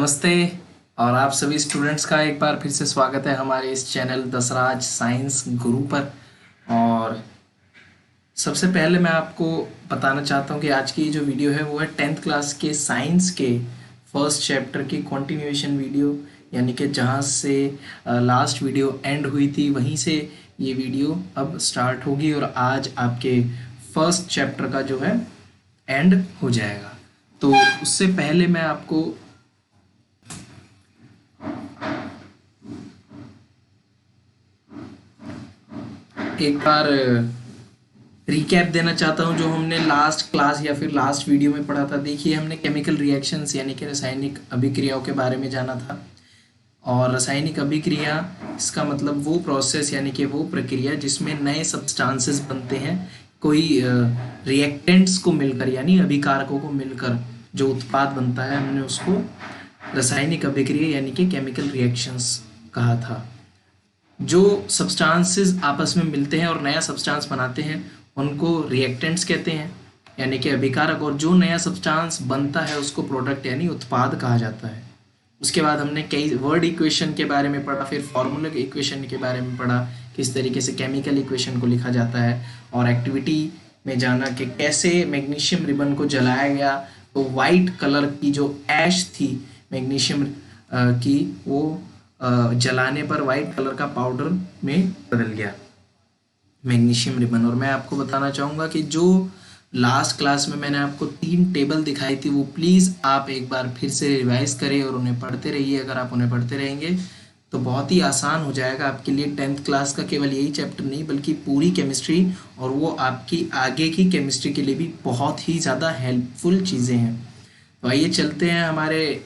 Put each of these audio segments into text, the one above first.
नमस्ते। और आप सभी स्टूडेंट्स का एक बार फिर से स्वागत है हमारे इस चैनल दसराज साइंस गुरु पर। और सबसे पहले मैं आपको बताना चाहता हूँ कि आज की जो वीडियो है वो है 10th क्लास के साइंस के फर्स्ट चैप्टर की कंटिन्यूएशन वीडियो, यानी कि जहाँ से लास्ट वीडियो एंड हुई थी वहीं से ये वीडियो अब स्टार्ट होगी और आज आपके फर्स्ट चैप्टर का जो है एंड हो जाएगा। तो उससे पहले मैं आपको एक बार रिकैप देना चाहता हूँ जो हमने लास्ट क्लास या फिर लास्ट वीडियो में पढ़ा था। देखिए, हमने केमिकल रिएक्शंस यानी कि रासायनिक अभिक्रियाओं के बारे में जाना था। और रासायनिक अभिक्रिया इसका मतलब वो प्रोसेस यानी कि वो प्रक्रिया जिसमें नए सब्सटेंसेस बनते हैं, कोई रिएक्टेंट्स को मिलकर यानी अभिकारकों को मिलकर जो उत्पाद बनता है, हमने उसको रासायनिक अभिक्रिया यानी कि केमिकल रिएक्शंस कहा था। जो सब्सटेंसेस आपस में मिलते हैं और नया सब्सटेंस बनाते हैं उनको रिएक्टेंट्स कहते हैं यानी कि अभिकारक, और जो नया सब्सटेंस बनता है उसको प्रोडक्ट यानी उत्पाद कहा जाता है। उसके बाद हमने कई वर्ड इक्वेशन के बारे में पढ़ा, फिर फार्मूला इक्वेशन के बारे में पढ़ा, किस तरीके से केमिकल इक्वेशन को लिखा जाता है, और एक्टिविटी में जाना कि कैसे मैग्नीशियम रिबन को जलाया गया तो वाइट कलर की जो ऐश थी मैग्नीशियम की वो जलाने पर वाइट कलर का पाउडर में बदल गया मैग्नीशियम रिबन। और मैं आपको बताना चाहूँगा कि जो लास्ट क्लास में मैंने आपको 3 टेबल दिखाई थी वो प्लीज़ आप एक बार फिर से रिवाइज करें और उन्हें पढ़ते रहिए। अगर आप उन्हें पढ़ते रहेंगे तो बहुत ही आसान हो जाएगा आपके लिए 10th क्लास का केवल यही चैप्टर नहीं बल्कि पूरी केमिस्ट्री, और वो आपकी आगे की केमिस्ट्री के लिए भी बहुत ही ज़्यादा हेल्पफुल चीज़ें हैं। तो आइए चलते हैं हमारे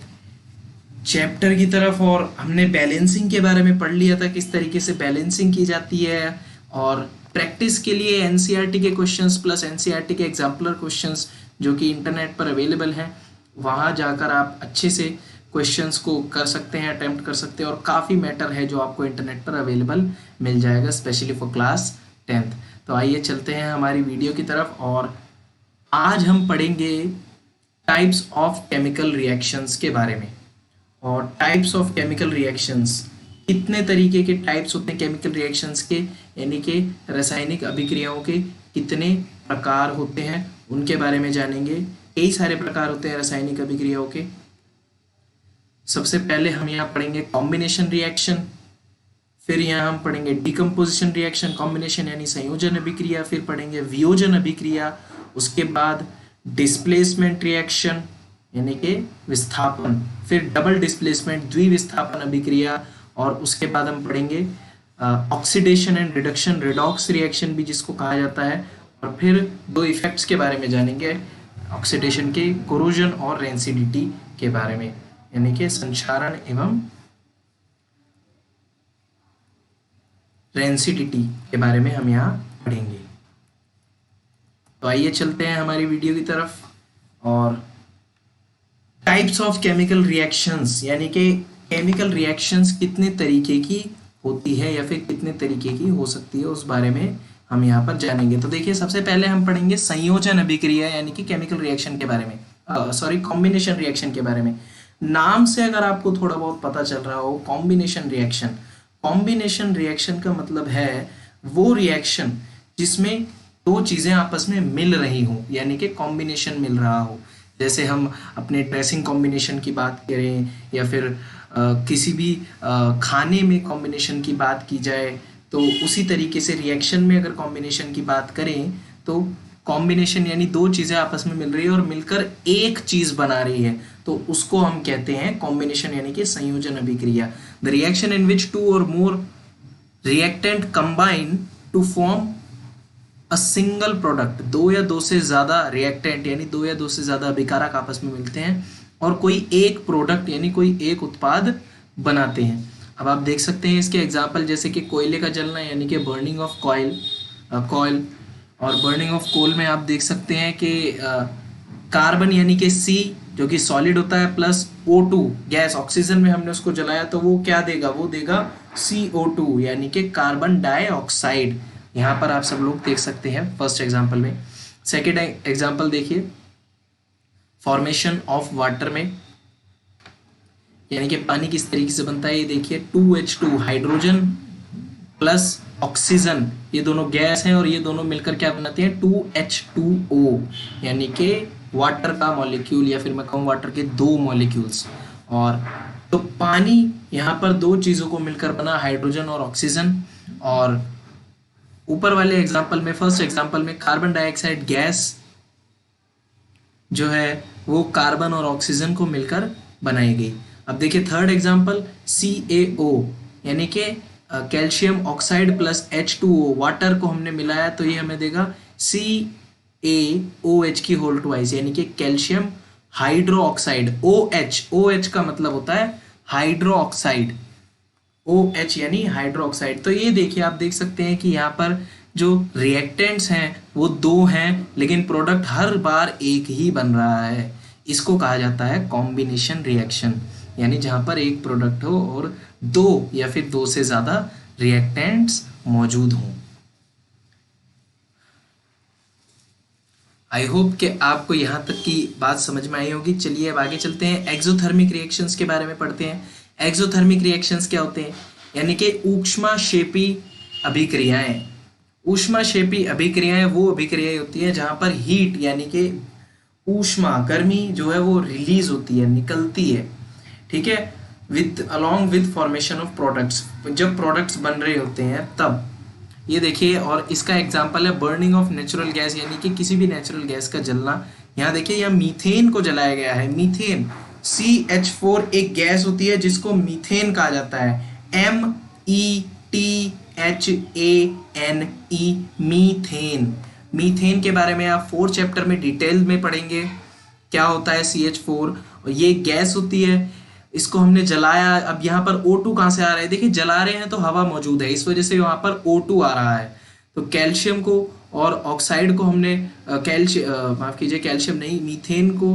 चैप्टर की तरफ। और हमने बैलेंसिंग के बारे में पढ़ लिया था, किस तरीके से बैलेंसिंग की जाती है, और प्रैक्टिस के लिए एनसीईआरटी के क्वेश्चंस प्लस एनसीईआरटी के एग्जाम्पलर क्वेश्चंस जो कि इंटरनेट पर अवेलेबल हैं, वहाँ जाकर आप अच्छे से क्वेश्चंस को कर सकते हैं, अटेम्प्ट कर सकते हैं, और काफ़ी मैटर है जो आपको इंटरनेट पर अवेलेबल मिल जाएगा स्पेशली फॉर क्लास 10th। तो आइए चलते हैं हमारी वीडियो की तरफ। और आज हम पढ़ेंगे टाइप्स ऑफ केमिकल रिएक्शंस के बारे में। और टाइप्स ऑफ केमिकल रिएक्शंस, कितने तरीके के टाइप्स होते हैं केमिकल रिएक्शंस के, यानी कि रासायनिक अभिक्रियाओं के कितने प्रकार होते हैं उनके बारे में जानेंगे। कई सारे प्रकार होते हैं रासायनिक अभिक्रियाओं के। सबसे पहले हम यहाँ पढ़ेंगे कॉम्बिनेशन रिएक्शन, फिर यहाँ हम पढ़ेंगे डिकम्पोजिशन रिएक्शन, कॉम्बिनेशन यानी संयोजन अभिक्रिया, फिर पढ़ेंगे वियोजन अभिक्रिया, उसके बाद डिस्प्लेसमेंट रिएक्शन यानी कि विस्थापन, फिर डबल डिस्प्लेसमेंट द्विविस्थापन अभिक्रिया, और उसके बाद हम पढ़ेंगे oxidation and reduction redox reaction भी जिसको कहा जाता है, और फिर 2 इफेक्ट्स के बारे में जानेंगे ऑक्सीडेशन के, कोरोजन और रेंसिडिटी के बारे में, यानी कि संक्षारण एवं रेंसिडिटी के बारे में हम यहाँ पढ़ेंगे। तो आइए चलते हैं हमारी वीडियो की तरफ। और टाइप्स ऑफ केमिकल रिएक्शंस यानी कि केमिकल रिएक्शंस कितने तरीके की होती है या फिर कितने तरीके की हो सकती है उस बारे में हम यहाँ पर जानेंगे। तो देखिए, सबसे पहले हम पढ़ेंगे संयोजन अभिक्रिया यानी कि केमिकल रिएक्शन के बारे में, कॉम्बिनेशन रिएक्शन के बारे में। नाम से अगर आपको थोड़ा बहुत पता चल रहा हो, कॉम्बिनेशन रिएक्शन, कॉम्बिनेशन रिएक्शन का मतलब है वो रिएक्शन जिसमें 2 चीजें आपस में मिल रही हो, यानी कि कॉम्बिनेशन मिल रहा हो। जैसे हम अपने ड्रेसिंग कॉम्बिनेशन की बात करें या फिर किसी भी खाने में कॉम्बिनेशन की बात की जाए, तो उसी तरीके से रिएक्शन में अगर कॉम्बिनेशन की बात करें तो कॉम्बिनेशन यानी 2 चीज़ें आपस में मिल रही है और मिलकर एक चीज़ बना रही है, तो उसको हम कहते हैं कॉम्बिनेशन यानी कि संयोजन अभिक्रिया। द रिएक्शन इन विच 2 और more reactant combine to form a single product, 2 या 2 से ज़्यादा रिएक्टेंट यानी 2 या 2 से ज़्यादा अभिकारक आपस में मिलते हैं और कोई एक प्रोडक्ट यानी कोई एक उत्पाद बनाते हैं। अब आप देख सकते हैं इसके एग्जाम्पल, जैसे कि कोयले का जलना यानी कि बर्निंग ऑफ कॉयल, और बर्निंग ऑफ कोल में आप देख सकते हैं कि कार्बन यानी कि C जो कि सॉलिड होता है प्लस O2 गैस, ऑक्सीजन में हमने उसको जलाया तो वो क्या देगा, वो देगा CO2 यानी कि कार्बन डाइऑक्साइड। यहाँ पर आप सब लोग देख सकते हैं फर्स्ट एग्जाम्पल में। सेकेंड एग्जाम्पल देखिए, फॉर्मेशन ऑफ वाटर में यानी कि पानी किस तरीके से बनता है ये देखिए, 2H2 हाइड्रोजन प्लस ऑक्सीजन, ये दोनों गैस हैं और ये दोनों मिलकर क्या बनाते हैं 2H2O, यानी कि वाटर का मॉलिक्यूल, या फिर मैं कहूँ वाटर के दो मॉलिक्यूल्स। और तो पानी यहाँ पर दो चीज़ों को मिलकर बना, हाइड्रोजन और ऑक्सीजन। और ऊपर वाले एग्जाम्पल में, फर्स्ट एग्जाम्पल में कार्बन डाइऑक्साइड गैस जो है वो कार्बन और ऑक्सीजन को मिलकर बनाई गई। अब देखिए थर्ड एग्जाम्पल CaO, यानी कि calcium oxide plus H2O, water को हमने मिलाया तो ये हमें देगा CaOH की होल ट्वाइस, यानी कि कैल्शियम हाइड्रो ऑक्साइड। OH का मतलब होता है हाइड्रो ऑक्साइड, OH यानी हाइड्रो ऑक्साइड। तो ये देखिए आप देख सकते हैं कि यहाँ पर जो रिएक्टेंट्स हैं वो दो हैं, लेकिन प्रोडक्ट हर बार एक ही बन रहा है। इसको कहा जाता है कॉम्बिनेशन रिएक्शन, यानी जहाँ पर एक प्रोडक्ट हो और दो या फिर दो से ज़्यादा रिएक्टेंट्स मौजूद हों। आई होप कि आपको यहाँ तक की बात समझ में आई होगी। चलिए अब आगे चलते हैं, एक्सोथर्मिक रिएक्शंस के बारे में पढ़ते हैं। एक्सोथर्मिक रिएक्शंस क्या होते हैं, यानी कि ऊष्माक्षेपी अभिक्रियाएं। ऊष्माक्षेपी अभिक्रियाएं वो अभिक्रियाएं होती हैं जहाँ पर हीट यानी कि ऊष्मा, गर्मी जो है वो रिलीज होती है, निकलती है, ठीक है, with along with formation of products, जब प्रोडक्ट्स बन रहे होते हैं तब। ये देखिए, और इसका एग्जांपल है बर्निंग ऑफ नेचुरल गैस, यानी कि किसी भी नेचुरल गैस का जलना। यहाँ देखिए यहाँ मीथेन को जलाया गया है। मीथेन CH4 एक गैस होती है जिसको मीथेन कहा जाता है, METHANE, मीथेन। मीथेन के बारे में आप 4th चैप्टर में डिटेल में पढ़ेंगे क्या होता है CH4। ये गैस होती है, इसको हमने जलाया। अब यहाँ पर O2 कहाँ से आ रहा है, देखिए जला रहे हैं तो हवा मौजूद है, इस वजह से वहाँ पर O2 आ रहा है। तो कैल्शियम को और ऑक्साइड को हमने माफ कीजिए, कैल्शियम नहीं, मीथेन को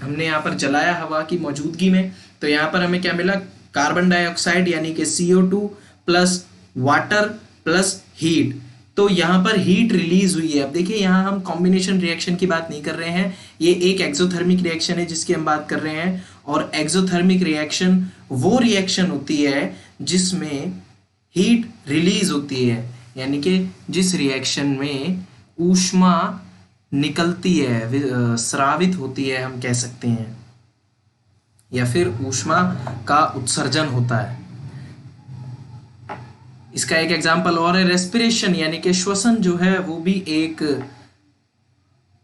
हमने यहाँ पर जलाया हवा की मौजूदगी में। तो यहाँ पर हमें क्या मिला, कार्बन डाइऑक्साइड यानी कि CO2 plus water plus heat. तो यहाँ पर हीट रिलीज हुई है। अब देखिए यहाँ हम कॉम्बिनेशन रिएक्शन की बात नहीं कर रहे हैं, ये एक एक्सोथर्मिक रिएक्शन है जिसकी हम बात कर रहे हैं। और एक्सोथर्मिक रिएक्शन वो रिएक्शन होती है जिसमें हीट रिलीज होती है, यानी कि जिस रिएक्शन में ऊष्मा निकलती है, स्रावित होती है हम कह सकते हैं, या फिर ऊष्मा का उत्सर्जन होता है। इसका एक एग्जाम्पल और है रेस्पिरेशन, यानी कि श्वसन जो है वो भी एक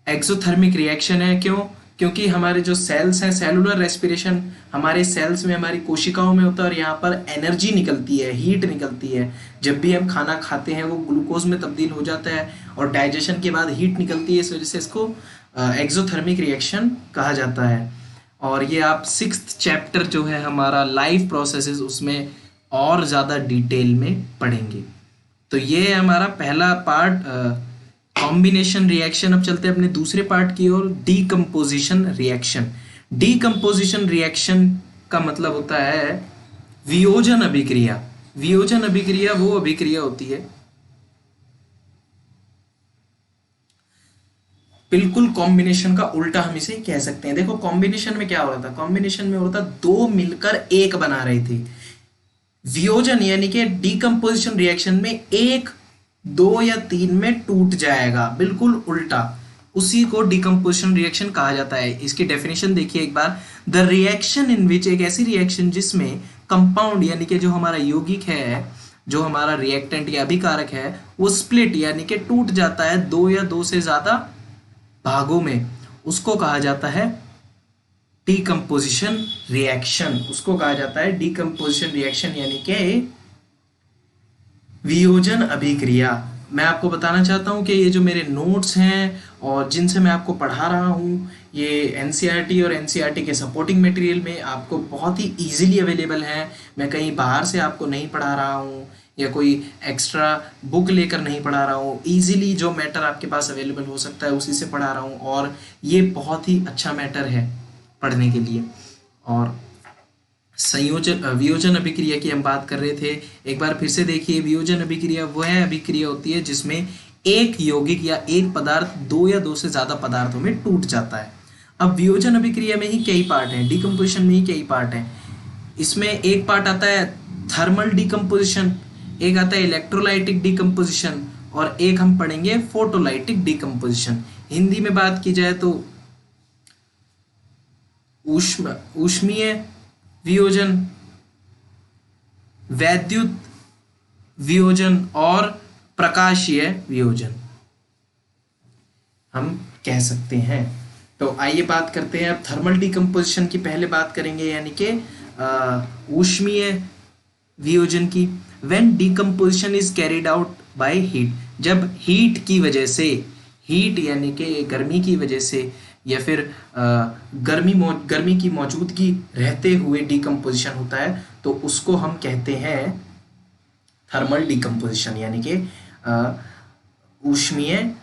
एक्सोथर्मिक रिएक्शन है। क्यों? क्योंकि हमारे जो सेल्स हैं, सेलुलर रेस्पिरेशन हमारे सेल्स में, हमारी कोशिकाओं में होता है, और यहाँ पर एनर्जी निकलती है, हीट निकलती है। जब भी हम खाना खाते हैं वो ग्लूकोज में तब्दील हो जाता है और डाइजेशन के बाद हीट निकलती है, इस वजह से इसको एक्सोथर्मिक रिएक्शन कहा जाता है। और ये आप 6th चैप्टर जो है हमारा लाइफ प्रोसेसेस, उसमें और ज़्यादा डिटेल में पढ़ेंगे। तो ये है हमारा पहला पार्ट, कॉम्बिनेशन रिएक्शन। अब चलते हैं अपने दूसरे पार्ट की ओर, डीकम्पोजिशन रिएक्शन। डीकम्पोजिशन रिएक्शन का मतलब होता है वियोजन अभिक्रिया। वियोजन अभिक्रिया वो अभिक्रिया होती है, बिल्कुल कॉम्बिनेशन का उल्टा हम इसे कह सकते हैं। देखो कॉम्बिनेशन में क्या हो रहा था, कॉम्बिनेशन में हो रहा था दो मिलकर एक बना रहे थे। वियोजन यानी कि डीकम्पोजिशन रिएक्शन में एक, दो या तीन में टूट जाएगा, बिल्कुल उल्टा, उसी को डीकम्पोजिशन रिएक्शन कहा जाता है। इसकी डेफिनेशन देखिए एक बार, द रिएक्शन इन विच, एक ऐसी रिएक्शन जिसमें कंपाउंड यानी कि जो हमारा यौगिक है, जो हमारा रिएक्टेंट या अभिकारक है, वो स्प्लिट यानी कि टूट जाता है दो या दो से ज्यादा भागों में, उसको कहा जाता है डीकम्पोजिशन रिएक्शन। उसको कहा जाता है डीकम्पोजिशन रिएक्शन यानी कि वियोजन अभिक्रिया। मैं आपको बताना चाहता हूं कि ये जो मेरे नोट्स हैं और जिनसे मैं आपको पढ़ा रहा हूं, ये एनसीईआरटी और एनसीईआरटी के सपोर्टिंग मटेरियल में आपको बहुत ही इजीली अवेलेबल है। मैं कहीं बाहर से आपको नहीं पढ़ा रहा हूं या कोई एक्स्ट्रा बुक लेकर नहीं पढ़ा रहा हूँ। इजीली जो मैटर आपके पास अवेलेबल हो सकता है उसी से पढ़ा रहा हूँ, और ये बहुत ही अच्छा मैटर है पढ़ने के लिए। और संयोजन वियोजन अभिक्रिया की हम बात कर रहे थे, एक बार फिर से देखिए, वियोजन अभिक्रिया वह अभिक्रिया होती है जिसमें एक यौगिक या एक पदार्थ दो या दो से ज्यादा पदार्थों में टूट जाता है। अब वियोजन अभिक्रिया में ही कई पार्ट हैं, डीकम्पोजिशन में ही कई पार्ट हैं। इसमें एक पार्ट आता है थर्मल डिकम्पोजिशन, एक आता है इलेक्ट्रोलाइटिक डिकम्पोजिशन, और एक हम पढ़ेंगे फोटोलाइटिक डिकम्पोजिशन। हिंदी में बात की जाए तो ऊष्मीय वियोजन, वैद्युत वियोजन और प्रकाशीय वियोजन हम कह सकते हैं। तो आइए बात करते हैं अब थर्मल डिकम्पोजिशन की। पहले बात करेंगे यानी कि ऊष्मीय वियोजन की। When decomposition is carried out by heat, जब हीट की वजह से, हीट यानी कि गर्मी की वजह से या फिर गर्मी की मौजूदगी रहते हुए डिकम्पोजिशन होता है, तो उसको हम कहते हैं थर्मल डिकम्पोजिशन यानी कि ऊष्मीय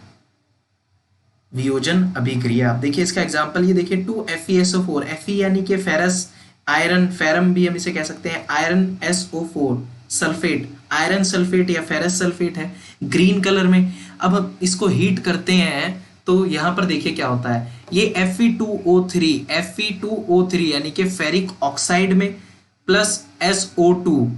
वियोजन अभिक्रिया। आप देखिए इसका एग्जांपल, ये देखिए 2FeSO4, Fe यानी कि फेरस आयरन, फेरम भी हम इसे कह सकते हैं, iron SO4 sulphate, iron sulphate या फेरस सल्फेट है ग्रीन कलर में। अब हम इसको हीट करते हैं तो यहाँ पर देखिए क्या होता है, ये Fe2O3 यानी कि फेरिक ऑक्साइड में प्लस SO2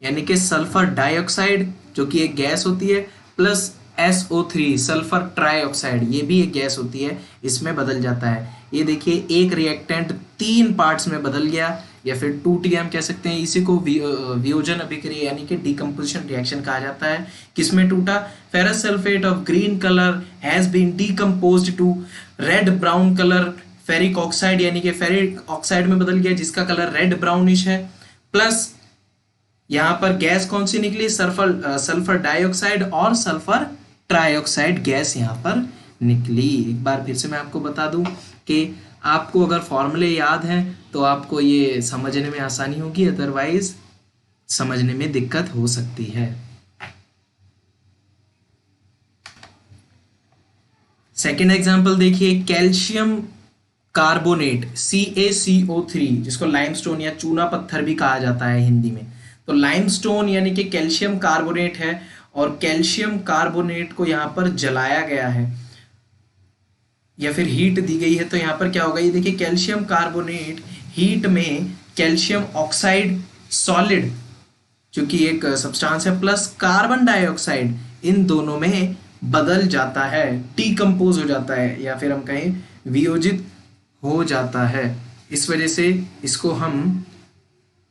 यानी कि सल्फर डाइऑक्साइड जो कि एक गैस होती है, प्लस SO3 सल्फर ट्राइऑक्साइड, ये भी एक गैस होती है, इसमें बदल जाता है। ये देखिए एक रिएक्टेंट 3 पार्ट्स में बदल गया, या फिर 2T हम कह सकते हैं। इसी को वियोजन अभिक्रिया यानी कि डिकम्पोजिशन रिएक्शन कहा जाता है। किसमें टूटा? Ferrous sulphate of green colour has been decomposed to red brown colour ferric oxide, यानी कि फेरिक ऑक्साइड में बदल गया जिसका कलर रेड ब्राउनिश है, प्लस यहाँ पर गैस कौन सी निकली? सल्फर डाइऑक्साइड और सल्फर ट्राइऑक्साइड गैस यहाँ पर निकली। एक बार फिर से मैं आपको बता दूं कि आपको अगर फॉर्मूले याद हैं तो आपको ये समझने में आसानी होगी, अदरवाइज समझने में दिक्कत हो सकती है। सेकेंड एग्जाम्पल देखिए, कैल्शियम कार्बोनेट CaCO3, जिसको लाइमस्टोन या चूना पत्थर भी कहा जाता है हिंदी में। तो लाइमस्टोन यानी कि कैल्शियम कार्बोनेट है, और कैल्शियम कार्बोनेट को यहाँ पर जलाया गया है या फिर हीट दी गई है, तो यहाँ पर क्या होगा? ये देखिए कैल्शियम कार्बोनेट हीट में कैल्शियम ऑक्साइड सॉलिड जो कि एक सब्सटेंस है, प्लस कार्बन डाइऑक्साइड, इन दोनों में बदल जाता है, डिकम्पोज हो जाता है, या फिर हम कहें वियोजित हो जाता है। इस वजह से इसको हम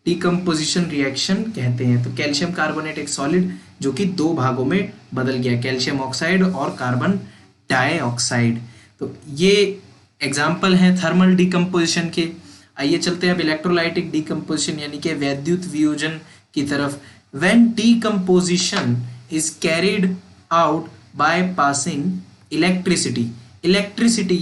डिकम्पोजिशन रिएक्शन कहते हैं। तो कैल्शियम कार्बोनेट एक सॉलिड जो कि 2 भागों में बदल गया, कैल्शियम ऑक्साइड और कार्बन डाइऑक्साइड। तो ये एग्जाम्पल हैं थर्मल डिकम्पोजिशन के। आइए चलते हैं अब इलेक्ट्रोलाइटिक डिकम्पोजिशन यानी कि वैद्युत वियोजन की तरफ। When decomposition is carried out by passing electricity, electricity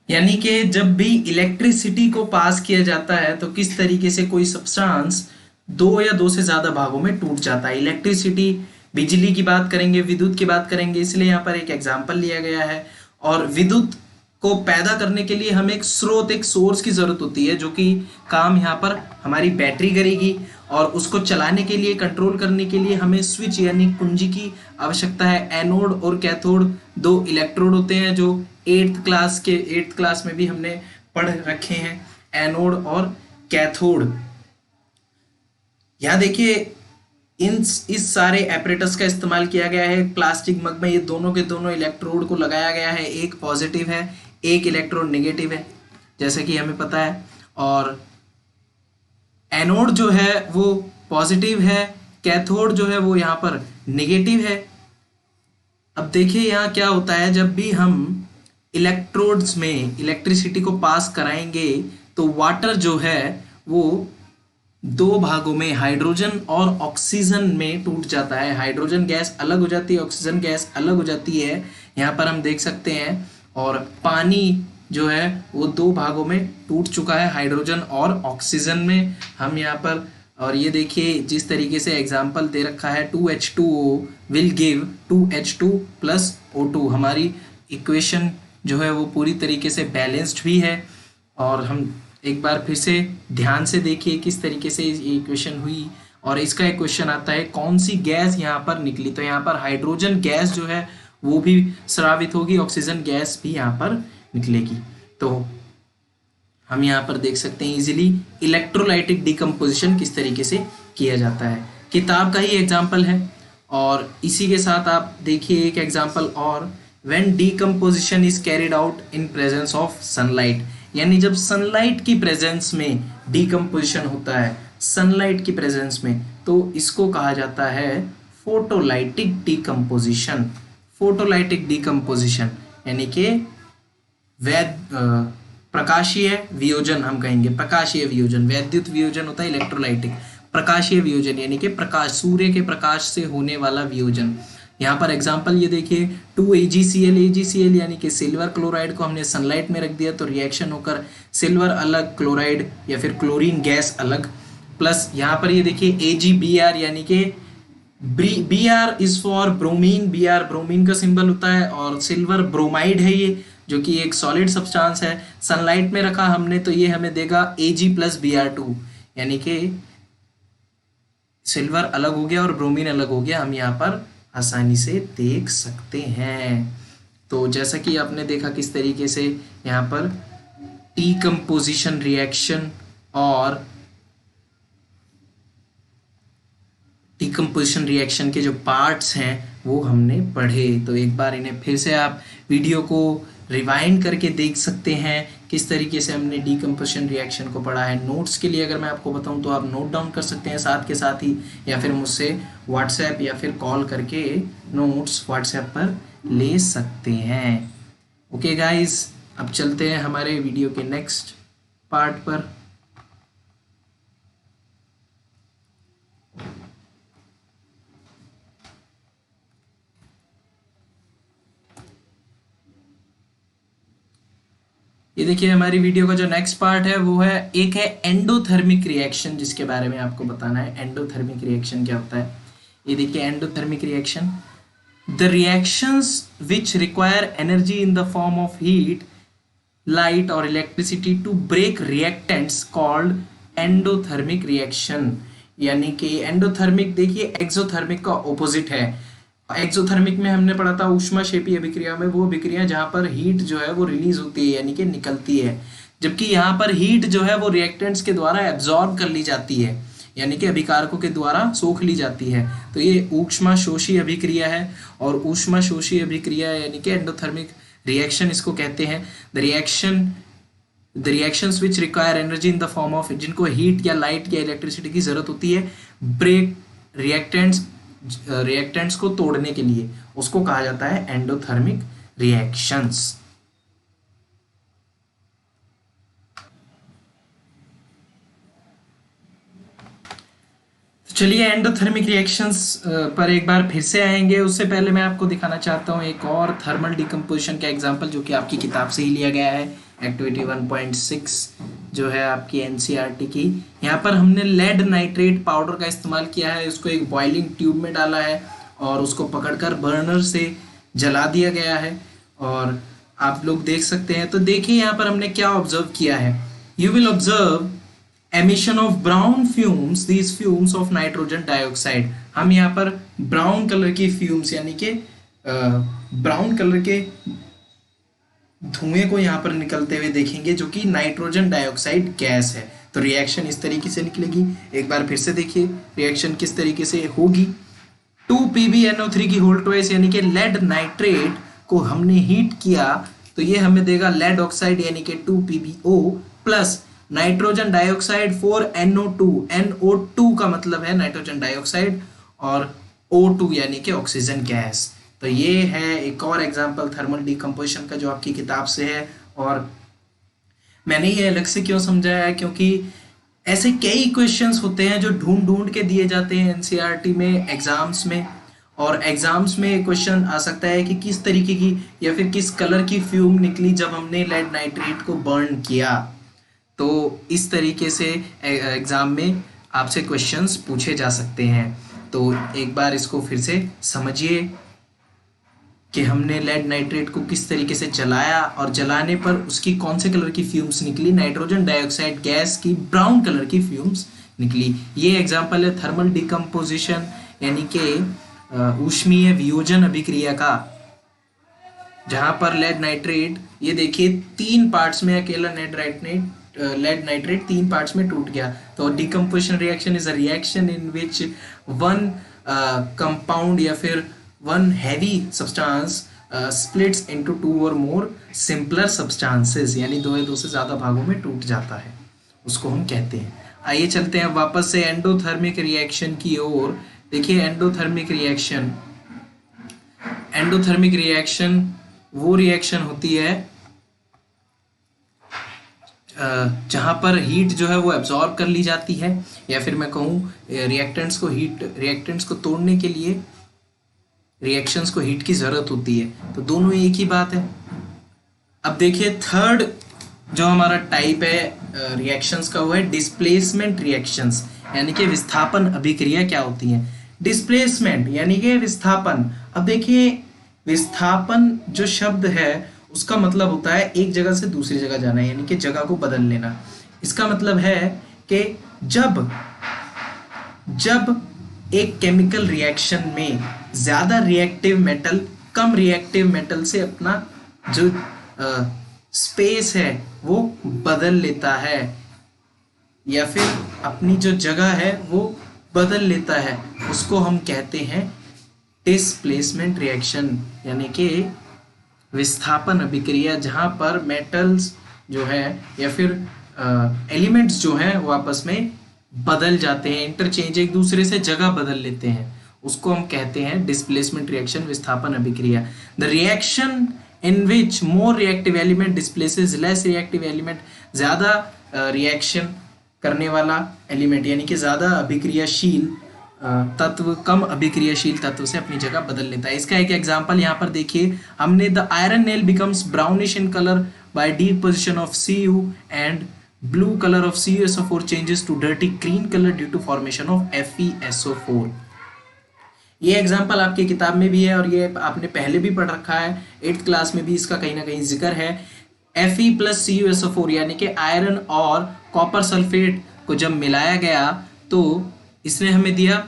यानी कि जब भी इलेक्ट्रिसिटी को पास किया जाता है तो किस तरीके से कोई सब्सटेंस 2 या 2 से ज्यादा भागों में टूट जाता है। इलेक्ट्रिसिटी, बिजली की बात करेंगे, विद्युत की बात करेंगे, इसलिए यहाँ पर एक एग्जाम्पल लिया गया है। और विद्युत को पैदा करने के लिए हमें एक स्रोत, एक सोर्स की जरूरत होती है, जो कि काम यहाँ पर हमारी बैटरी करेगी, और उसको चलाने के लिए, कंट्रोल करने के लिए हमें स्विच यानी कुंजी की आवश्यकता है। एनोड और कैथोड 2 इलेक्ट्रोड होते हैं जो 8th क्लास में भी हमने पढ़ रखे हैं, एनोड और कैथोड। यहाँ देखिए इस सारे एपरेटस का इस्तेमाल किया गया है। प्लास्टिक मग में ये दोनों के दोनों इलेक्ट्रोड को लगाया गया है, एक पॉजिटिव है, एक इलेक्ट्रोड नेगेटिव है, जैसे कि हमें पता है। और एनोड जो है वो पॉजिटिव है, कैथोड जो है वो यहाँ पर नेगेटिव है। अब देखिए यहाँ क्या होता है, जब भी हम इलेक्ट्रोड्स में इलेक्ट्रिसिटी को पास कराएंगे तो वाटर जो है वो 2 भागों में, हाइड्रोजन और ऑक्सीजन में टूट जाता है। हाइड्रोजन गैस अलग हो जाती है, ऑक्सीजन गैस अलग हो जाती है, यहाँ पर हम देख सकते हैं। और पानी जो है वो 2 भागों में टूट चुका है, हाइड्रोजन और ऑक्सीजन में हम यहाँ पर। और ये देखिए जिस तरीके से एग्जाम्पल दे रखा है, 2H2O will give 2H2 + O2। हमारी इक्वेशन जो है वो पूरी तरीके से बैलेंस्ड भी है। और हम एक बार फिर से ध्यान से देखिए किस तरीके से इक्वेशन हुई। और इसका एक क्वेश्चन आता है, कौन सी गैस यहाँ पर निकली? तो यहाँ पर हाइड्रोजन गैस जो है वो भी स्रावित होगी, ऑक्सीजन गैस भी यहाँ पर निकलेगी। तो हम यहाँ पर देख सकते हैं इजीली इलेक्ट्रोलाइटिक डिकम्पोजिशन किस तरीके से किया जाता है। किताब का ही एग्जाम्पल है, और इसी के साथ आप देखिए एक एग्जाम्पल और, when decomposition is carried out in presence of sunlight, यानी जब सनलाइट की प्रेजेंस में डिकम्पोजिशन होता है, सनलाइट की प्रेजेंस में, तो इसको कहा जाता है फोटोलाइटिक डिकम्पोजिशन। फोटोलाइटिक डिकम्पोजिशन यानी कि प्रकाशीय वियोजन हम कहेंगे, प्रकाशीय वियोजन, वैद्युत वियोजन होता है इलेक्ट्रोलाइटिक, प्रकाशीय वियोजन यानी कि प्रकाश, सूर्य के प्रकाश से होने वाला वियोजन। यहाँ पर एग्जांपल ये देखिए 2AgCl, AgCl यानी कि सिल्वर क्लोराइड को हमने सनलाइट में रख दिया तो रिएक्शन होकर सिल्वर अलग, क्लोराइड या फिर क्लोरीन गैस अलग, प्लस यहाँ पर ये देखिए AgBr यानी कि Br is for bromine, Br bromine का सिंबल होता है, और सिल्वर ब्रोमाइड है ये, जो कि एक सॉलिड सब्सटेंस है। सनलाइट में रखा हमने तो ये हमें देगा Ag+Br2 यानी कि सिल्वर अलग हो गया और ब्रोमीन अलग हो गया, हम यहाँ पर आसानी से देख सकते हैं। तो जैसा कि आपने देखा किस तरीके से यहाँ पर डिकम्पोजिशन रिएक्शन और डिकम्पोजिशन रिएक्शन के जो पार्ट्स हैं वो हमने पढ़े। तो एक बार इन्हें फिर से आप वीडियो को रिवाइंड करके देख सकते हैं किस तरीके से हमने डिकम्पोजिशन रिएक्शन को पढ़ा है। नोट्स के लिए अगर मैं आपको बताऊं तो आप नोट डाउन कर सकते हैं साथ के साथ ही, या फिर मुझसे व्हाट्सएप या फिर कॉल करके नोट्स व्हाट्सएप पर ले सकते हैं। ओके गाइज, अब चलते हैं हमारे वीडियो के नेक्स्ट पार्ट पर। ये देखिए हमारी वीडियो का जो नेक्स्ट पार्ट है वो है, एक है एंडोथर्मिक रिएक्शन, जिसके बारे में आपको बताना है एंडोथर्मिक रिएक्शन क्या होता है। ये देखिए endothermic reaction, the reactions which require energy in the form of heat, light और electricity to break reactants called endothermic reaction. यानी कि एंडोथर्मिक देखिए एक्सोथर्मिक का ऑपोजिट है। एक्सोथर्मिक में हमने पढ़ा था ऊष्माक्षेपी अभिक्रिया में, वो अभिक्रिया जहाँ पर हीट जो है वो रिलीज होती है यानी कि निकलती है, जबकि यहाँ पर हीट जो है वो रिएक्टेंट्स के द्वारा एब्जॉर्ब कर ली जाती है यानी कि अभिकारकों के द्वारा सोख ली जाती है। तो ये ऊष्माशोषी अभिक्रिया है, और ऊष्माशोषी अभिक्रिया यानी कि एंडोथर्मिक रिएक्शन इसको कहते हैं। The reactions which require energy in the form of, जिनको हीट या लाइट या इलेक्ट्रिसिटी की जरूरत होती है ब्रेक रिएक्टेंट्स को तोड़ने के लिए, उसको कहा जाता है एंडोथर्मिक रिएक्शंस। चलिए एंडोथर्मिक रिएक्शंस पर एक बार फिर से आएंगे। उससे पहले मैं आपको दिखाना चाहता हूं एक और थर्मल डिकम्पोजिशन का एग्जांपल, जो कि आपकी किताब से ही लिया गया है, एक्टिविटी 1.6 जो है आपकी एनसीईआरटी की। यहाँ पर हमने लेड नाइट्रेट पाउडर का इस्तेमाल किया है, उसको एक बॉइलिंग ट्यूब में डाला है और उसको पकड़कर बर्नर से जला दिया गया है, और आप लोग देख सकते हैं। तो देखिए यहाँ पर हमने क्या ऑब्जर्व किया है, you will observe emission of brown fumes, these fumes of nitrogen dioxide. हम यहाँ पर ब्राउन कलर की फ्यूम्स यानी कि ब्राउन कलर के धुएं को यहाँ पर निकलते हुए देखेंगे, जो कि नाइट्रोजन डाइऑक्साइड गैस है। तो रिएक्शन इस तरीके से निकलेगी। एक बार फिर से देखिए रिएक्शन किस तरीके से होगी। 2PbNO3 की होल ट्वाइस यानी कि लेड नाइट्रेट को हमने हीट किया तो ये हमें देगा लेड ऑक्साइड यानी कि 2PbO plus nitrogen dioxide 4NO2। NO2 का मतलब है नाइट्रोजन डाइऑक्साइड और O2 यानी कि ऑक्सीजन गैस। तो ये है एक और एग्जांपल थर्मल डिकम्पोजिशन का जो आपकी किताब से है। और मैंने ये अलग से क्यों समझाया है, क्योंकि ऐसे कई क्वेश्चंस होते हैं जो ढूंढ के दिए जाते हैं एनसीईआरटी में एग्जाम्स में, और एग्जाम्स में क्वेश्चन आ सकता है कि किस तरीके की या फिर किस कलर की फ्यूम निकली जब हमने लेड नाइट्रेट को बर्न किया। तो इस तरीके से एग्जाम में आपसे क्वेश्चंस पूछे जा सकते हैं। तो एक बार इसको फिर से समझिए कि हमने लेड नाइट्रेट को किस तरीके से जलाया और जलाने पर उसकी कौन से कलर की फ्यूम्स निकली, नाइट्रोजन डाइऑक्साइड गैस की ब्राउन कलर की फ्यूम्स निकली। ये एग्जांपल है थर्मल डिकम्पोजिशन यानी कि ऊष्मीय वियोजन अभिक्रिया का। जहां पर लेड नाइट्रेट, ये देखिए 3 पार्ट्स में अकेला लेड नाइट्रेट 3 पार्ट्स में टूट गया। तो decomposition reaction is a reaction in which one compound या फिर one heavy substance splits into 2 और मोर सिंपलर सब्सटेंसेस, यानी 2 या 2 से ज्यादा भागों में टूट जाता है, उसको हम कहते हैं। आइए चलते हैं वापस से एंडोथर्मिक रिएक्शन की ओर। देखिए एंडोथर्मिक रिएक्शन वो रिएक्शन होती है जहां पर हीट जो है वो एब्जॉर्ब कर ली जाती है, या फिर मैं कहूँ रिएक्टेंट्स को तोड़ने के लिए रिएक्शंस को हीट की जरूरत होती है। तो दोनों एक ही बात है। अब देखिए थर्ड जो हमारा टाइप है रिएक्शंस का, वो है डिस्प्लेसमेंट रिएक्शंस, यानी कि विस्थापन अभिक्रिया क्या होती है। डिस्प्लेसमेंट यानी कि विस्थापन। अब देखिए विस्थापन जो शब्द है उसका मतलब होता है एक जगह से दूसरी जगह जाना, यानी कि जगह को बदल लेना। इसका मतलब है कि जब एक केमिकल रिएक्शन में ज्यादा रिएक्टिव मेटल कम रिएक्टिव मेटल से अपना जो स्पेस है वो बदल लेता है, या फिर अपनी जो जगह है वो बदल लेता है, उसको हम कहते हैं डिस्प्लेसमेंट रिएक्शन, यानी कि विस्थापन अभिक्रिया, जहां पर मेटल्स जो है या फिर एलिमेंट्स जो हैं वो आपस में बदल जाते हैं, इंटरचेंज, एक दूसरे से जगह बदल लेते हैं, उसको हम कहते हैं डिस्प्लेसमेंट रिएक्शन, विस्थापन अभिक्रिया। The reaction in which more reactive element displaces less reactive element, ज्यादा रिएक्शन करने वाला एलिमेंट यानी कि ज्यादा अभिक्रियाशील तत्व कम अभिक्रियाशील तत्व से अपनी जगह बदल लेता है। इसका एक एग्जांपल यहाँ पर देखिए, हमने the iron nail becomes brownish in colour by deposition of Cu and blue colour of CuSO4 changes to dirty green colour due to formation of FeSO4। ये एग्जांपल आपकी किताब में भी है और ये आपने पहले भी पढ़ रखा है, 8th क्लास में भी इसका कहीं ना कहीं जिक्र है। Fe प्लस CuSO4 यानी कि आयरन और कॉपर सल्फेट को जब मिलाया गया तो इसने हमें दिया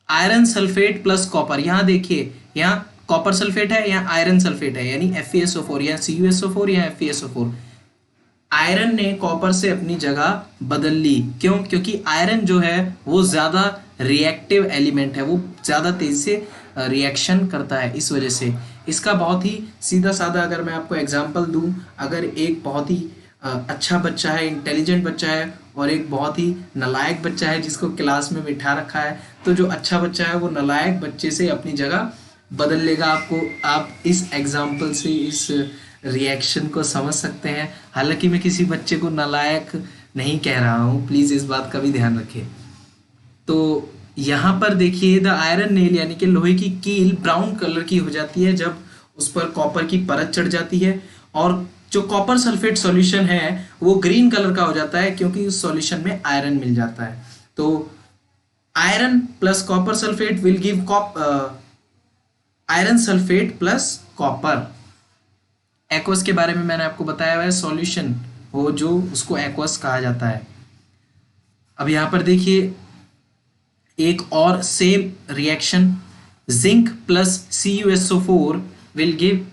आयरन सल्फेट प्लस कॉपर। यहाँ देखिए, यहाँ कॉपर सल्फेट है, यहाँ आयरन सल्फेट है, यानी FeSO4 या CuSO4 या FeSO4। आयरन ने कॉपर से अपनी जगह बदल ली, क्यों? क्योंकि आयरन जो है वो ज्यादा रिएक्टिव एलिमेंट है, वो ज्यादा तेजी से रिएक्शन करता है, इस वजह से। इसका बहुत ही सीधा साधा अगर मैं आपको एग्जांपल दूं, अगर एक बहुत ही अच्छा बच्चा है, इंटेलिजेंट बच्चा है, और एक बहुत ही नालायक बच्चा है जिसको क्लास में बिठा रखा है, तो जो अच्छा बच्चा है वो नालायक बच्चे से अपनी जगह बदल लेगा। आप इस एग्जाम्पल से इस रिएक्शन को समझ सकते हैं। हालांकि मैं किसी बच्चे को नालायक नहीं कह रहा हूँ, प्लीज इस बात का भी ध्यान रखिए। तो यहाँ पर देखिए द आयरन नेल यानी कि लोहे की कील ब्राउन कलर की हो जाती है जब उस पर कॉपर की परत चढ़ जाती है, और जो कॉपर सल्फेट सॉल्यूशन है वो ग्रीन कलर का हो जाता है क्योंकि उस सॉल्यूशन में आयरन मिल जाता है। तो iron plus copper sulphate will give iron sulphate plus copper. Aqueous के बारे में मैंने आपको बताया हुआ है, सॉल्यूशन हो जो उसको एक्वस कहा जाता है। अब यहां पर देखिए एक और same reaction, zinc plus CuSO4 will give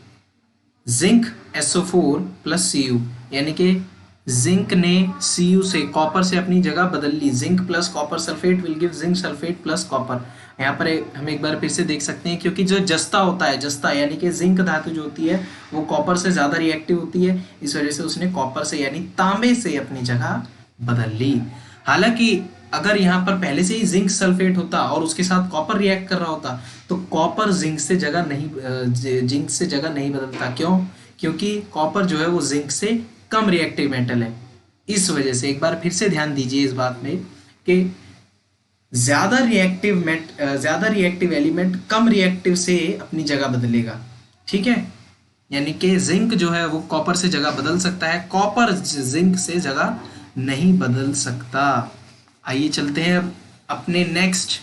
zinc SO4 plus Cu, यानी कि जिंक ने Cu से कॉपर से अपनी जगह बदल ली। Zinc plus copper sulphate will give zinc sulphate plus copper. यहाँ पर हम एक बार फिर से देख सकते हैं, क्योंकि जो जस्ता होता है, जस्ता यानी कि जिंक धातु जो होती है वो कॉपर से ज्यादा रिएक्टिव होती है, इस वजह से उसने कॉपर से यानी तांबे से अपनी जगह बदल ली। हालांकि अगर यहाँ पर पहले से ही जिंक सल्फेट होता और उसके साथ कॉपर रिएक्ट कर रहा होता तो कॉपर जिंक से जगह नहीं बदलता। क्यों? क्योंकि कॉपर जो है वो जिंक से कम रिएक्टिव मेटल है, इस वजह से। एक बार फिर से ध्यान दीजिए इस बात में कि ज्यादा रिएक्टिव एलिमेंट कम रिएक्टिव से अपनी जगह बदलेगा, ठीक है। यानी कि जिंक जो है वो कॉपर से जगह बदल सकता है, कॉपर जिंक से जगह नहीं बदल सकता। आइए चलते हैं अब अपने नेक्स्ट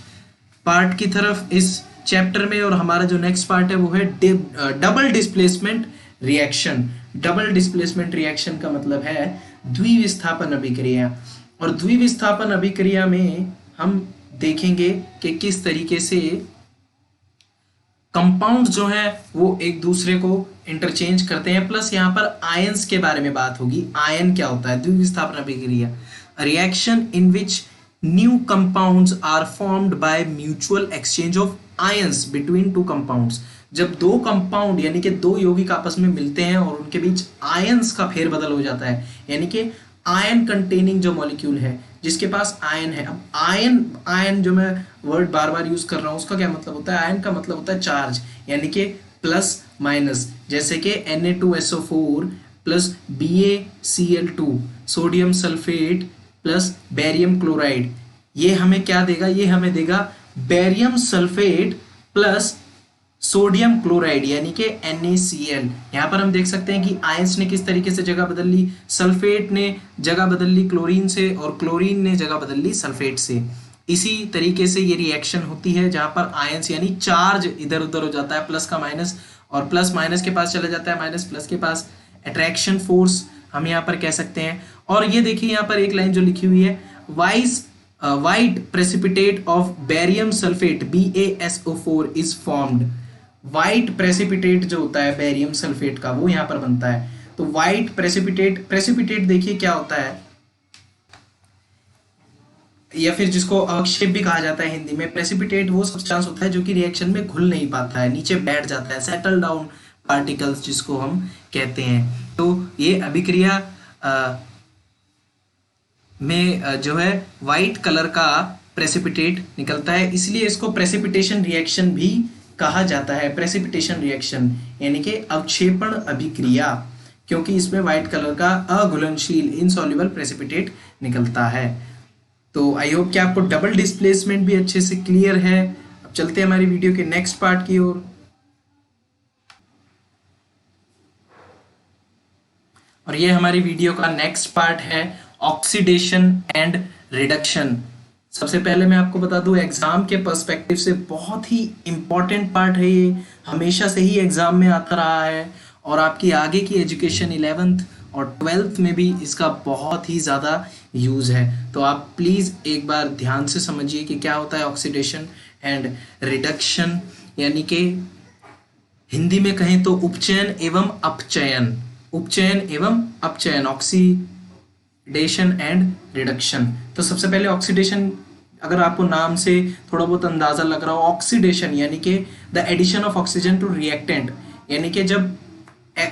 पार्ट की तरफ इस चैप्टर में, और हमारा जो नेक्स्ट पार्ट है वो है double displacement reaction. Double displacement reaction का मतलब है द्विविस्थापन अभिक्रिया, और द्विविस्थापन अभिक्रिया में हम देखेंगे कि किस तरीके से कंपाउंड जो है वो एक दूसरे को इंटरचेंज करते हैं। प्लस यहाँ पर आयंस के बारे में बात होगी। आयन क्या होता है? द्विविस्थापन अभिक्रिया, reaction in which new compounds are formed by mutual exchange of ions between two compounds. जब दो कंपाउंड यानी कि दो यौगिक आपस में मिलते हैं और उनके बीच आयंस का फेरबदल हो जाता है, यानी कि आयन कंटेनिंग जो मॉलिक्यूल है जिसके पास आयन है। अब आयन, आयन जो मैं वर्ड बार बार यूज कर रहा हूँ उसका क्या मतलब होता है? आयन का मतलब होता है चार्ज, यानी कि प्लस माइनस। जैसे कि Na2SO4 plus BaCl2, sodium sulphate plus barium chloride, ये हमें क्या देगा? ये हमें देगा barium sulphate plus sodium chloride यानी कि NaCl। यहाँ पर हम देख सकते हैं कि आयंस ने किस तरीके से जगह बदल ली। सल्फेट ने जगह बदल ली क्लोरीन से और क्लोरीन ने जगह बदल ली सल्फेट से। इसी तरीके से ये रिएक्शन होती है जहां पर आयंस यानी चार्ज इधर उधर हो जाता है, प्लस का माइनस और प्लस माइनस के पास चला जाता है, माइनस प्लस के पास। अट्रैक्शन फोर्स हम यहाँ पर कह सकते हैं। और ये देखिए यहाँ पर एक लाइन जो लिखी हुई है, white precipitate of barium sulphate BaSO4 is formed. White precipitate जो होता है बेरियम सल्फेट का वो यहाँ पर बनता है। तो वाइट प्रेसिपिटेट, प्रेसिपिटेट देखिए क्या होता है, या फिर जिसको अवक्षेप भी कहा जाता है हिंदी में। प्रेसिपिटेट वो सब्सटेंस होता है जो कि रिएक्शन में घुल नहीं पाता है, नीचे बैठ जाता है, सेटल डाउन पार्टिकल्स जिसको हम कहते हैं। तो ये अभिक्रिया में जो है वाइट कलर का प्रेसिपिटेट निकलता है, इसलिए इसको प्रेसिपिटेशन रिएक्शन भी कहा जाता है। प्रेसिपिटेशन रिएक्शन यानी कि अवक्षेपण अभिक्रिया, क्योंकि इसमें व्हाइट कलर का अघुलनशील इनसॉल्युबल प्रेसिपिटेट निकलता है। तो आई होप कि आपको डबल डिस्प्लेसमेंट भी अच्छे से क्लियर है। अब चलते हैं हमारी वीडियो के नेक्स्ट पार्ट की ओर। और ये हमारी वीडियो का नेक्स्ट पार्ट है ऑक्सीडेशन एंड रिडक्शन। सबसे पहले मैं आपको बता दूं, एग्जाम के पर्सपेक्टिव से बहुत ही इंपॉर्टेंट पार्ट है ये, हमेशा से ही एग्जाम में आता रहा है और आपकी आगे की एजुकेशन 11th और 12th में भी इसका बहुत ही ज़्यादा यूज़ है। तो आप प्लीज़ एक बार ध्यान से समझिए कि क्या होता है ऑक्सीडेशन एंड रिडक्शन, यानी कि हिंदी में कहें तो उपचयन एवं अपचयन, उपचयन एवं अपचयन, ऑक्सीडेशन एंड रिडक्शन। तो सबसे पहले ऑक्सीडेशन, अगर आपको नाम से थोड़ा बहुत अंदाजा लग रहा हो, ऑक्सीडेशन यानी कि the addition of oxygen to reactant, यानी कि जब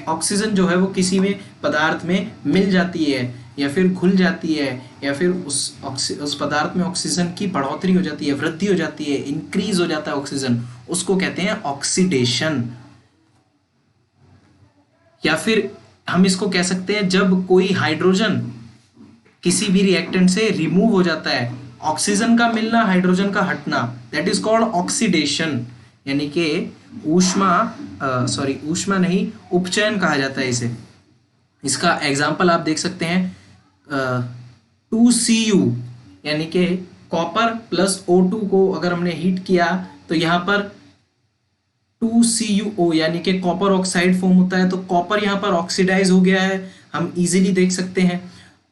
ऑक्सीजन जो है वो किसी में पदार्थ में मिल जाती है या फिर घुल जाती है या फिर उस पदार्थ में ऑक्सीजन की बढ़ोतरी हो जाती है, वृद्धि हो जाती है, इंक्रीज हो जाता है ऑक्सीजन, उसको कहते हैं ऑक्सीडेशन। या फिर हम इसको कह सकते हैं जब कोई हाइड्रोजन किसी भी रिएक्टेंट से रिमूव हो जाता है, ऑक्सीजन का मिलना हाइड्रोजन का हटना, दैट इज कॉल्ड ऑक्सीडेशन, यानी कि ऊष्मा नहीं, उपचयन कहा जाता है इसे। इसका एग्जाम्पल आप देख सकते हैं 2Cu, यानी कि कॉपर प्लस O2 को अगर हमने हीट किया तो यहाँ पर 2CuO यानी कि कॉपर ऑक्साइड फॉर्म होता है। तो कॉपर यहाँ पर ऑक्सीडाइज हो गया है, हम इजीली देख सकते हैं।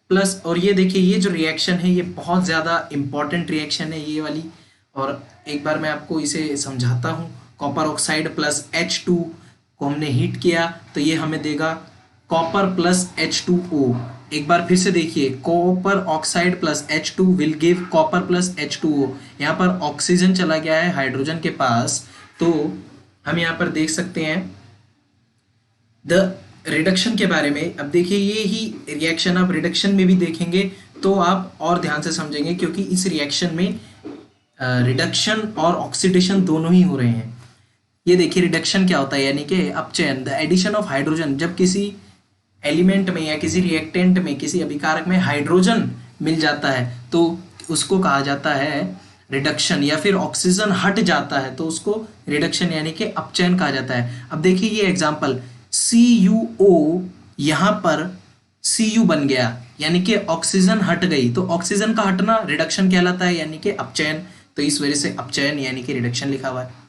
प्लस और ये देखिए, ये जो रिएक्शन है ये बहुत ज़्यादा इंपॉर्टेंट रिएक्शन है ये वाली, और एक बार मैं आपको इसे समझाता हूँ। कॉपर ऑक्साइड प्लस H2 को हमने हीट किया तो ये हमें देगा कॉपर प्लस H2O। एक बार फिर से देखिए, copper oxide plus H2 will give copper plus H2O। यहाँ पर ऑक्सीजन चला गया है हाइड्रोजन के पास, तो हम यहाँ पर देख सकते हैं द रिडक्शन के बारे में। अब देखिए, ये ही रिएक्शन आप रिडक्शन में भी देखेंगे तो आप और ध्यान से समझेंगे, क्योंकि इस रिएक्शन में रिडक्शन और ऑक्सीडेशन दोनों ही हो रहे हैं। ये देखिए रिडक्शन क्या होता है, यानी कि अपचयन, द एडिशन ऑफ हाइड्रोजन। जब किसी एलिमेंट में या किसी रिएक्टेंट में, किसी अभिकारक में हाइड्रोजन मिल जाता है तो उसको कहा जाता है रिडक्शन, या फिर ऑक्सीजन हट जाता है तो उसको रिडक्शन यानी कि अपचयन कहा जाता है। अब देखिए ये एग्जाम्पल CuO, यहाँ पर Cu बन गया यानी कि ऑक्सीजन हट गई, तो ऑक्सीजन का हटना रिडक्शन कहलाता है यानी कि अपचयन। तो इस वजह से अपचयन यानी कि रिडक्शन लिखा हुआ है।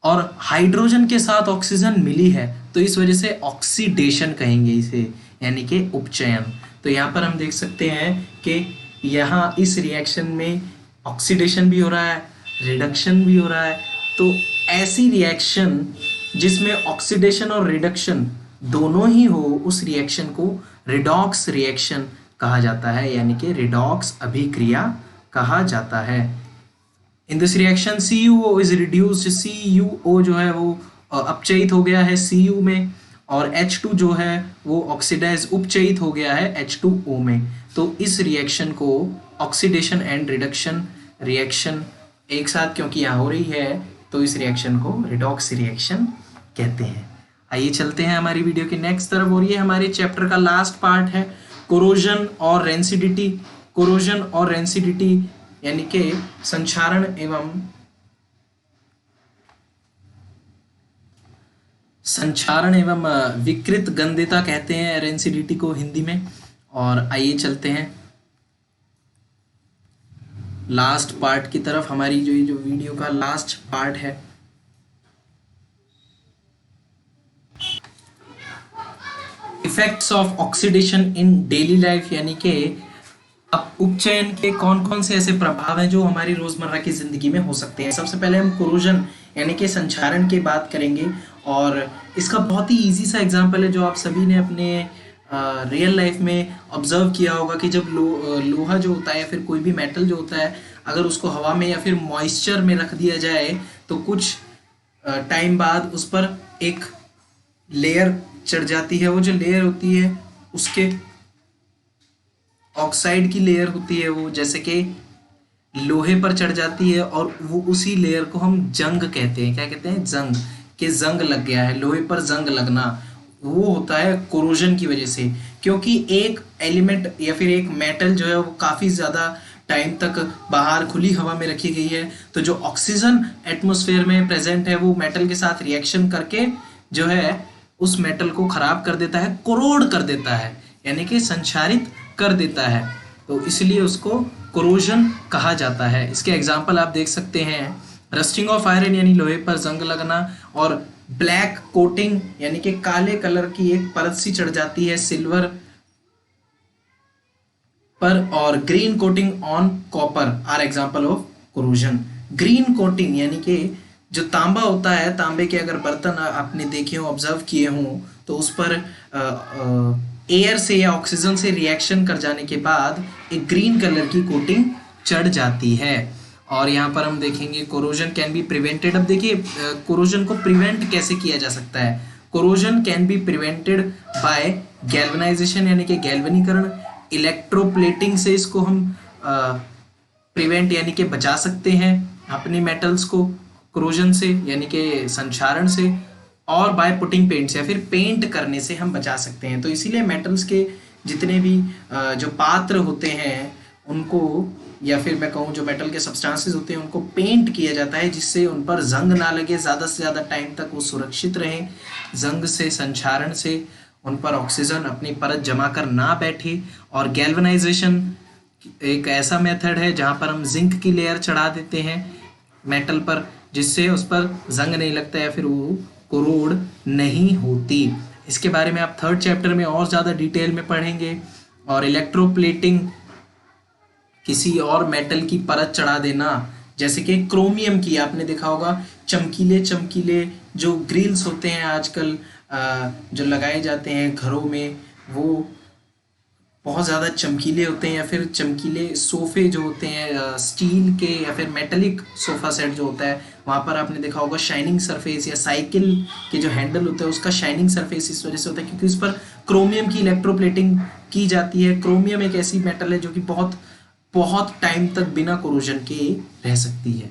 और हाइड्रोजन के साथ ऑक्सीजन मिली है तो इस वजह से ऑक्सीडेशन कहेंगे इसे, यानी कि उपचयन। तो यहाँ पर हम देख सकते हैं कि यहाँ इस रिएक्शन में ऑक्सीडेशन भी हो रहा है, रिडक्शन भी हो रहा है। तो ऐसी रिएक्शन जिसमें ऑक्सीडेशन और रिडक्शन दोनों ही हो, उस रिएक्शन को रिडॉक्स रिएक्शन कहा जाता है, यानी कि रिडॉक्स अभिक्रिया कहा जाता है। In this reaction CuO is reduced, CuO जो है वो अपचयित हो गया है Cu में, और H2 जो है वो ऑक्सीडाइज उपचयित हो गया है H2O में। तो इस रिएक्शन को ऑक्सीडेशन एंड रिडक्शन रिएक्शन एक साथ क्योंकि यहाँ हो रही है, तो इस रिएक्शन को रिडॉक्स रिएक्शन कहते हैं। आइए चलते हैं हमारी वीडियो के नेक्स्ट तरफ, और ये हमारे चैप्टर का लास्ट पार्ट है, कोरोजन और रेंसिडिटी। कोरोजन और रेंसिडिटी यानी कि संक्षारण एवं विकृत गंधिता कहते हैं रेंसिडिटी को हिंदी में। और आइए चलते हैं लास्ट पार्ट की तरफ, हमारी जो वीडियो का लास्ट पार्ट है। Effects of oxidation in daily life, यानी कि अब उपचयन के कौन कौन से ऐसे प्रभाव हैं जो हमारी रोजमर्रा की जिंदगी में हो सकते हैं। सबसे पहले हम कोरोजन यानी कि संक्षारण की बात करेंगे, और इसका बहुत ही इजी सा एग्जांपल है जो आप सभी ने अपने रियल लाइफ में ऑब्जर्व किया होगा कि जब लोहा जो होता है या फिर कोई भी मेटल जो होता है, अगर उसको हवा में या फिर मॉइस्चर में रख दिया जाए तो कुछ टाइम बाद उस पर एक लेयर चढ़ जाती है। वो जो लेयर होती है उसके ऑक्साइड की लेयर होती है, वो जैसे कि लोहे पर चढ़ जाती है, और वो उसी लेयर को हम जंग कहते हैं। क्या कहते हैं? जंग, के जंग लग गया है, लोहे पर जंग लगना, वो होता है कोरोजन की वजह से। क्योंकि एक एलिमेंट या फिर एक मेटल जो है वो काफ़ी ज़्यादा टाइम तक बाहर खुली हवा में रखी गई है, तो जो ऑक्सीजन एटमॉस्फेयर में प्रेजेंट है वो मेटल के साथ रिएक्शन करके जो है उस मेटल को खराब कर देता है, कोरोड कर देता है, यानी कि संक्षारित कर देता है। तो इसलिए उसको कोरोजन कहा जाता है। इसके एग्जाम्पल आप देख सकते हैं, रस्टिंग ऑफ आयरन यानी लोहे पर जंग लगना, और ब्लैक कोटिंग यानी कि काले कलर की एक परत सी चढ़ जाती है सिल्वर पर, और green coating on copper are example of corrosion. Green coating यानी कि जो तांबा होता है, तांबे के अगर बर्तन आपने देखे हो, ऑब्जर्व किए हों, तो उस पर एयर से या ऑक्सीजन से रिएक्शन कर जाने के बाद एक ग्रीन कलर की कोटिंग चढ़ जाती है। और यहाँ पर हम देखेंगे कोरोजन कैन बी प्रिवेंटेड। अब देखिए कोरोजन को प्रिवेंट कैसे किया जा सकता है। Corrosion can be prevented by galvanisation यानी कि गैल्वनीकरण, इलेक्ट्रोप्लेटिंग से इसको हम प्रिवेंट यानी कि बचा सकते हैं अपने मेटल्स को कोरोजन से यानी कि संक्षारण से, और बाय पुटिंग पेंट्स या फिर पेंट करने से हम बचा सकते हैं। तो इसीलिए मेटल्स के जितने भी जो पात्र होते हैं उनको, या फिर मैं कहूँ जो मेटल के सब्सटेंसेस होते हैं उनको पेंट किया जाता है, जिससे उन पर जंग ना लगे, ज़्यादा से ज़्यादा टाइम तक वो सुरक्षित रहें जंग से, संक्षारण से, उन पर ऑक्सीजन अपनी परत जमा कर ना बैठे। और गैल्वनाइजेशन एक ऐसा मेथड है जहाँ पर हम जिंक की लेयर चढ़ा देते हैं मेटल पर, जिससे उस पर जंग नहीं लगता या फिर वो कोरोड नहीं होती। इसके बारे में आप 3rd चैप्टर में और ज़्यादा डिटेल में पढ़ेंगे। और इलेक्ट्रोप्लेटिंग, किसी और मेटल की परत चढ़ा देना, जैसे कि क्रोमियम की, आपने देखा होगा चमकीले चमकीले जो ग्रिल्स होते हैं आजकल जो लगाए जाते हैं घरों में, वो बहुत ज़्यादा चमकीले होते हैं, या फिर चमकीले सोफ़े जो होते हैं स्टील के या फिर मेटलिक सोफ़ा सेट जो होता है, वहाँ पर आपने देखा होगा शाइनिंग सरफेस, या साइकिल के जो हैंडल होता है उसका शाइनिंग सरफेस इस वजह से होता है क्योंकि उस पर क्रोमियम की इलेक्ट्रोप्लेटिंग की जाती है। क्रोमियम एक ऐसी मेटल है जो कि बहुत बहुत टाइम तक बिना कोरोजन के रह सकती है।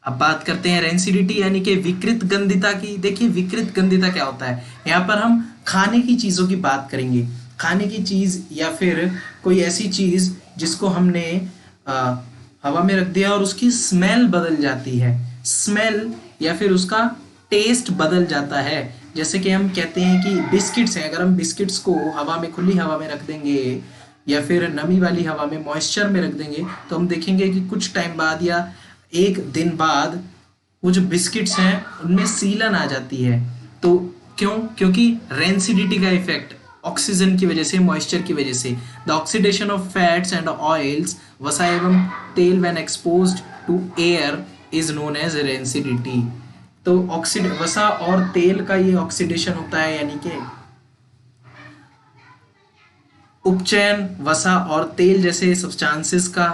अब बात करते हैं रेंसिडिटी यानी कि विकृत गंधिता की। देखिए विकृत गंधिता क्या होता है, यहाँ पर हम खाने की चीज़ों की बात करेंगे। खाने की चीज़ या फिर कोई ऐसी चीज़ जिसको हमने हवा में रख दिया और उसकी स्मेल बदल जाती है, स्मेल या फिर उसका टेस्ट बदल जाता है। जैसे कि हम कहते हैं कि बिस्किट्स हैं, अगर हम बिस्किट्स को हवा में, खुली हवा में रख देंगे या फिर नमी वाली हवा में, मॉइस्चर में रख देंगे, तो हम देखेंगे कि कुछ टाइम बाद या एक दिन बाद वो जो बिस्किट्स हैं उनमें सीलन आ जाती है। तो क्यों? क्योंकि रेंसिडिटी का इफेक्ट ऑक्सीजन की वजह से, मॉइस्चर की वजह से। The oxidation of fats and oils, वसा एवं तेल when exposed to air is known as rancidity. तो वसा और तेल का ये ऑक्सीडेशन होता है, यानी कि उपचयन वसा और तेल जैसे सब्सटेंसेस का।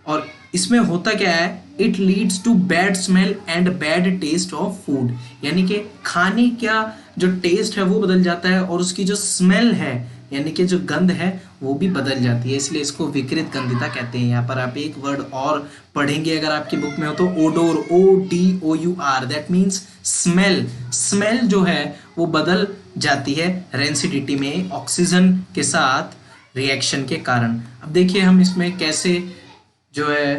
और इसमें होता क्या है, it leads to bad smell and bad taste of food, यानी कि खाने का जो टेस्ट है वो बदल जाता है और उसकी जो स्मेल है यानी कि जो गंध है वो भी बदल जाती है, इसलिए इसको विकृत गंधिता कहते हैं। यहाँ पर आप एक वर्ड और पढ़ेंगे अगर आपकी बुक में हो तो, odour, ODOUR, that means smell. Smell जो है वो बदल जाती है रेंसिडिटी में ऑक्सीजन के साथ रिएक्शन के कारण। अब देखिए हम इसमें कैसे जो है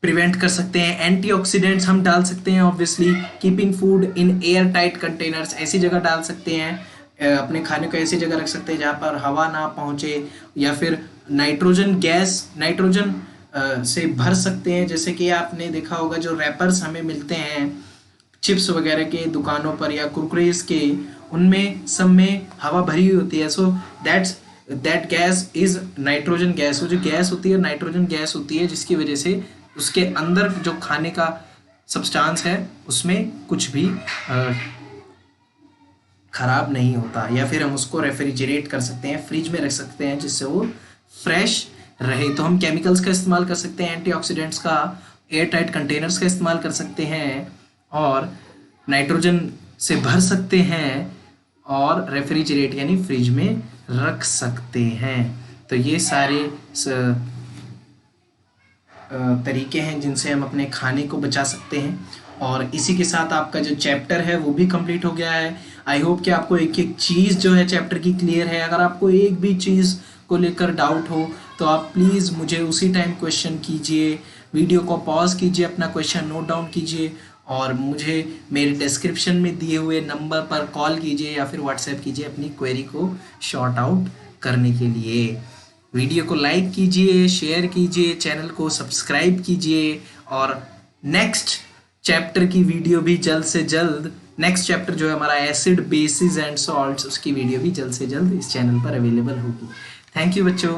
प्रिवेंट कर सकते हैं। एंटीऑक्सीडेंट्स हम डाल सकते हैं obviously, keeping food in air tight containers, ऐसी जगह डाल सकते हैं, अपने खाने को ऐसी जगह रख सकते हैं जहाँ पर हवा ना पहुँचे, या फिर नाइट्रोजन से भर सकते हैं। जैसे कि आपने देखा होगा जो रैपर्स हमें मिलते हैं चिप्स वगैरह के दुकानों पर या कुरकुरेस के, उनमें सब में हवा भरी हुई होती है, so that gas is nitrogen gas. वो जो गैस होती है नाइट्रोजन गैस होती है, जिसकी वजह से उसके अंदर जो खाने का सब्सटेंस है उसमें कुछ भी खराब नहीं होता। या फिर हम उसको रेफ्रिजरेट कर सकते हैं, फ्रिज में रख सकते हैं जिससे वो फ्रेश रहे। तो हम केमिकल्स का इस्तेमाल कर सकते हैं, एंटीऑक्सीडेंट्स का, एयर टाइट कंटेनर्स का इस्तेमाल कर सकते हैं, और नाइट्रोजन से भर सकते हैं, और रेफ्रिजरेट यानी फ्रिज में रख सकते हैं। तो ये सारे तरीके हैं जिनसे हम अपने खाने को बचा सकते हैं। और इसी के साथ आपका जो चैप्टर है वो भी कंप्लीट हो गया है। आई होप कि आपको एक एक चीज़ जो है चैप्टर की क्लियर है। अगर आपको एक भी चीज़ को लेकर डाउट हो तो आप प्लीज़ मुझे उसी टाइम क्वेश्चन कीजिए, वीडियो को पॉज कीजिए, अपना क्वेश्चन नोट डाउन कीजिए और मुझे मेरे डिस्क्रिप्शन में दिए हुए नंबर पर कॉल कीजिए या फिर व्हाट्सएप कीजिए अपनी क्वेरी को शॉर्ट आउट करने के लिए। वीडियो को लाइक कीजिए, शेयर कीजिए, चैनल को सब्सक्राइब कीजिए, और नेक्स्ट चैप्टर की वीडियो भी जल्द से जल्द, नेक्स्ट चैप्टर जो है हमारा एसिड, बेसिस एंड सॉल्ट्स, उसकी वीडियो भी जल्द से जल्द इस चैनल पर अवेलेबल होगी। थैंक यू बच्चों।